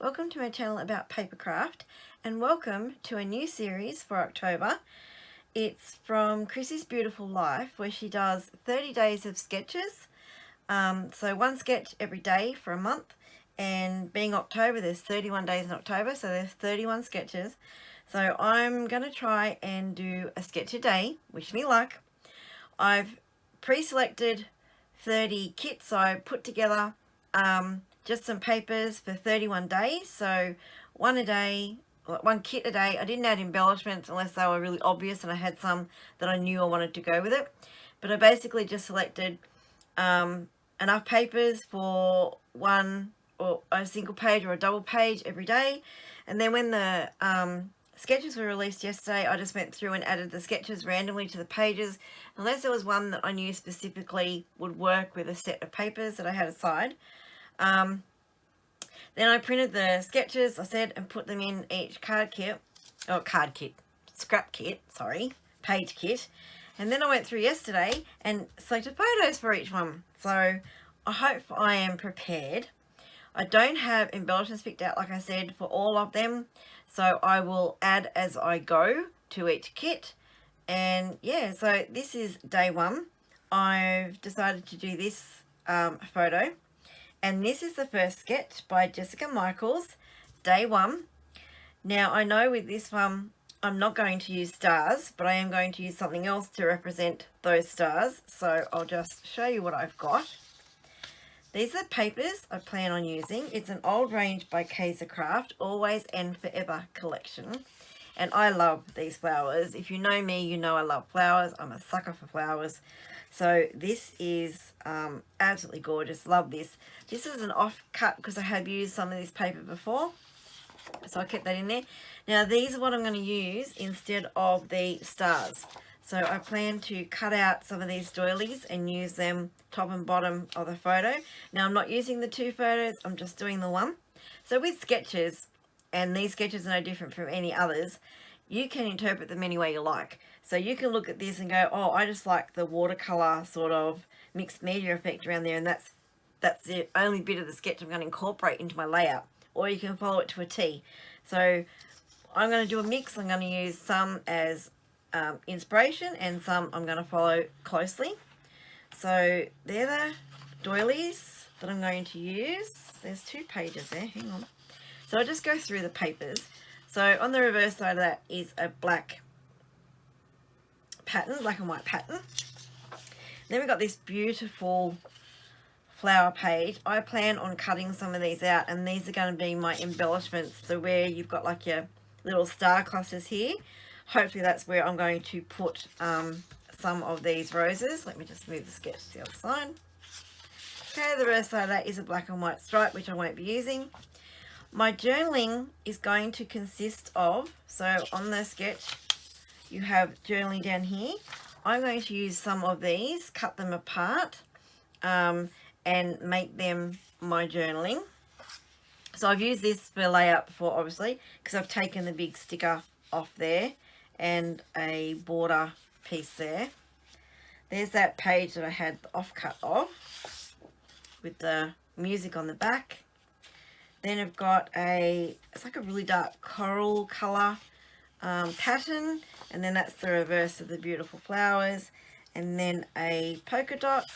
Welcome to my channel about papercraft and welcome to a new series for October. It's from Christy's Beautiful Life where she does 30 days of sketches. So one sketch every day for a month, and being October there's 31 days in October, so there's 31 sketches. So I'm going to try and do a sketch a day. Wish me luck. I've pre-selected 30 kits, so I put together just some papers for 31 days, so one kit a day. I didn't add embellishments unless they were really obvious and I had some that I knew I wanted to go with it, but I basically just selected enough papers for one or a single page or a double page every day. And then when the sketches were released yesterday, I just went through and added the sketches randomly to the pages, unless there was one that I knew specifically would work with a set of papers that I had aside. Then I printed the sketches, I said, and put them in each scrap kit, page kit. And then I went through yesterday and selected photos for each one. So I hope I am prepared. I don't have embellishments picked out, like I said, for all of them. So I will add as I go to each kit. And yeah, so this is day one. I've decided to do this photo. And this is the first sketch by Jessica Michaels, day one. Now I know with this one I'm not going to use stars, but I am going to use something else to represent those stars. So I'll just show you what I've got. These are papers I plan on using. It's an old range by Kaiser Craft, Always and Forever collection. And I love these flowers. If you know me, you know I love flowers. I'm a sucker for flowers. So this is absolutely gorgeous. Love this. This is an off-cut because I have used some of this paper before. So I kept that in there. Now these are what I'm going to use instead of the stars. So I plan to cut out some of these doilies and use them top and bottom of the photo. Now I'm not using the two photos, I'm just doing the one. So with sketches, and these sketches are no different from any others, you can interpret them any way you like. So you can look at this and go, oh, I just like the watercolor sort of mixed media effect around there, and that's the only bit of the sketch I'm going to incorporate into my layout. Or you can follow it to a T. So I'm going to do a mix. I'm going to use some as inspiration and some I'm going to follow closely. So they're the doilies that I'm going to use. There's 2 pages there, hang on. So I'll just go through the papers. So on the reverse side of that is a black and white pattern. Then we've got this beautiful flower page. I plan on cutting some of these out, and these are going to be my embellishments. So where you've got like your little star clusters here, hopefully that's where I'm going to put some of these roses. Let me just move the sketch to the other side. Okay, the reverse side of that is a black and white stripe, which I won't be using. My journaling is going to consist of, so on the sketch you have journaling down here. I'm going to use some of these, cut them apart and make them my journaling. So I've used this for layout before, obviously, because I've taken the big sticker off there and a border piece there. There's that page that I had the offcut of with the music on the back. Then I've got it's like a really dark coral colour pattern, and then that's the reverse of the beautiful flowers, and then a polka dot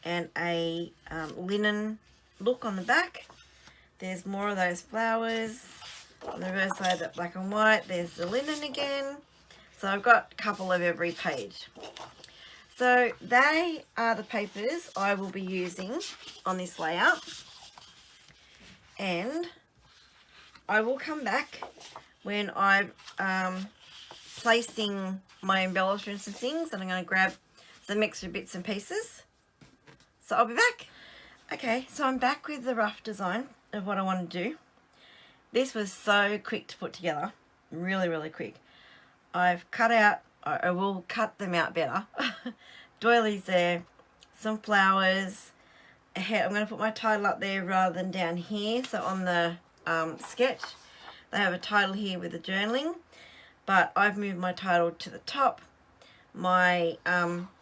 and a linen look on the back. There's more of those flowers. On the reverse side, that black and white, there's the linen again. So I've got a couple of every page. So they are the papers I will be using on this layout. And I will come back when I'm placing my embellishments and things, and I'm going to grab some extra bits and pieces. So I'll be back. Okay, so I'm back with the rough design of what I want to do. This was so quick to put together, really, really quick. I've cut out, I will cut them out better. Doilies there, some flowers. I'm going to put my title up there rather than down here. So on the sketch, they have a title here with the journaling, but I've moved my title to the top. My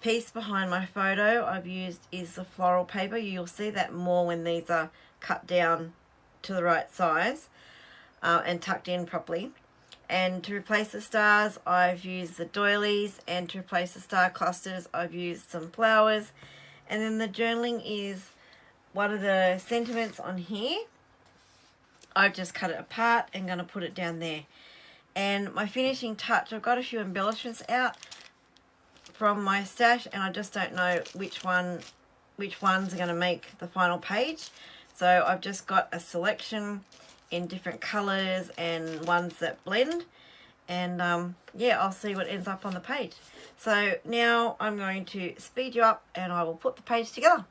piece behind my photo I've used is the floral paper. You'll see that more when these are cut down to the right size and tucked in properly. And to replace the stars, I've used the doilies, and to replace the star clusters, I've used some flowers. And then the journaling is one of the sentiments on here. I've just cut it apart and going to put it down there. And my finishing touch, I've got a few embellishments out from my stash, and I just don't know which ones are going to make the final page. So I've just got a selection in different colours and ones that blend, and yeah, I'll see what ends up on the page. So now I'm going to speed you up and I will put the page together.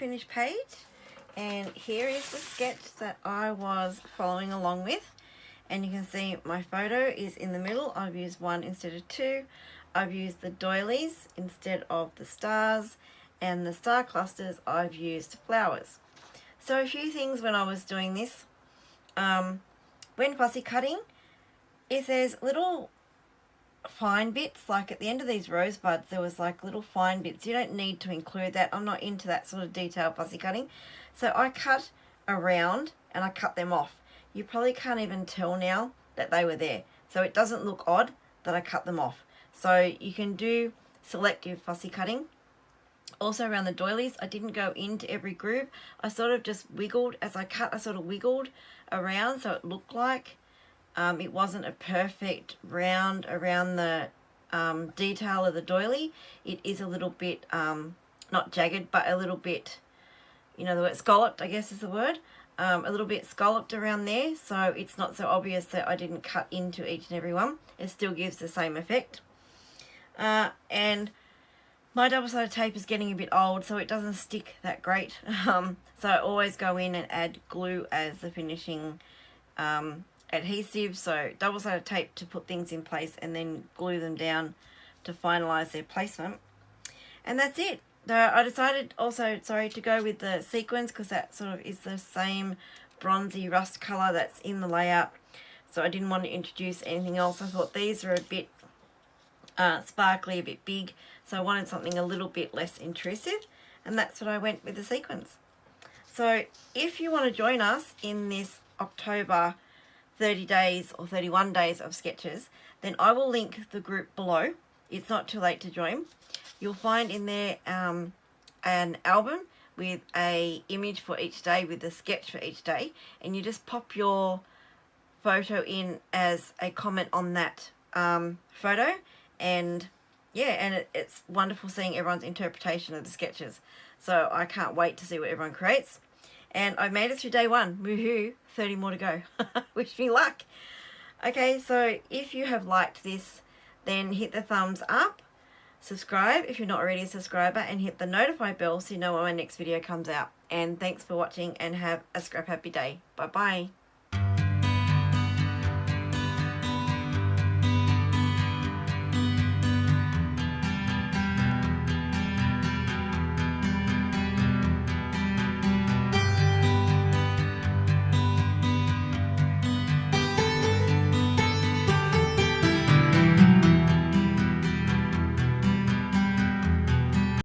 finished page, and here is the sketch that I was following along with. And you can see my photo is in the middle. I've used 1 instead of 2. I've used the doilies instead of the stars, and the star clusters I've used flowers. So a few things when I was doing this. When fussy cutting, if there's little fine bits, like at the end of these rosebuds there was like little fine bits, you don't need to include that. I'm not into that sort of detailed fussy cutting, so I cut around and I cut them off. You probably can't even tell now that they were there, so it doesn't look odd that I cut them off. So you can do selective fussy cutting. Also around the doilies, I didn't go into every groove. I sort of just wiggled as I cut. I sort of wiggled around so it looked like it wasn't a perfect round around the detail of the doily. It is a little bit, not jagged, but a little bit, you know the word, scalloped, I guess is the word. A little bit scalloped around there, so it's not so obvious that I didn't cut into each and every one. It still gives the same effect. And my double-sided tape is getting a bit old, so it doesn't stick that great. So I always go in and add glue as the finishing adhesive. So double-sided tape to put things in place and then glue them down to finalize their placement. And that's it. I decided also, to go with the sequins because that sort of is the same bronzy rust color that's in the layout. So I didn't want to introduce anything else. I thought these are a bit sparkly, a bit big, so I wanted something a little bit less intrusive, and that's what I went with the sequins. So if you want to join us in this October 30 days or 31 days of sketches, then I will link the group below. It's not too late to join. You'll find in there an album with a image for each day with a sketch for each day, and you just pop your photo in as a comment on that photo. And yeah, and it's wonderful seeing everyone's interpretation of the sketches. So I can't wait to see what everyone creates. And I've made it through day 1. Woohoo, 30 more to go. Wish me luck. Okay, so if you have liked this, then hit the thumbs up, subscribe if you're not already a subscriber, and hit the notify bell so you know when my next video comes out. And thanks for watching, and have a scrap happy day. Bye bye.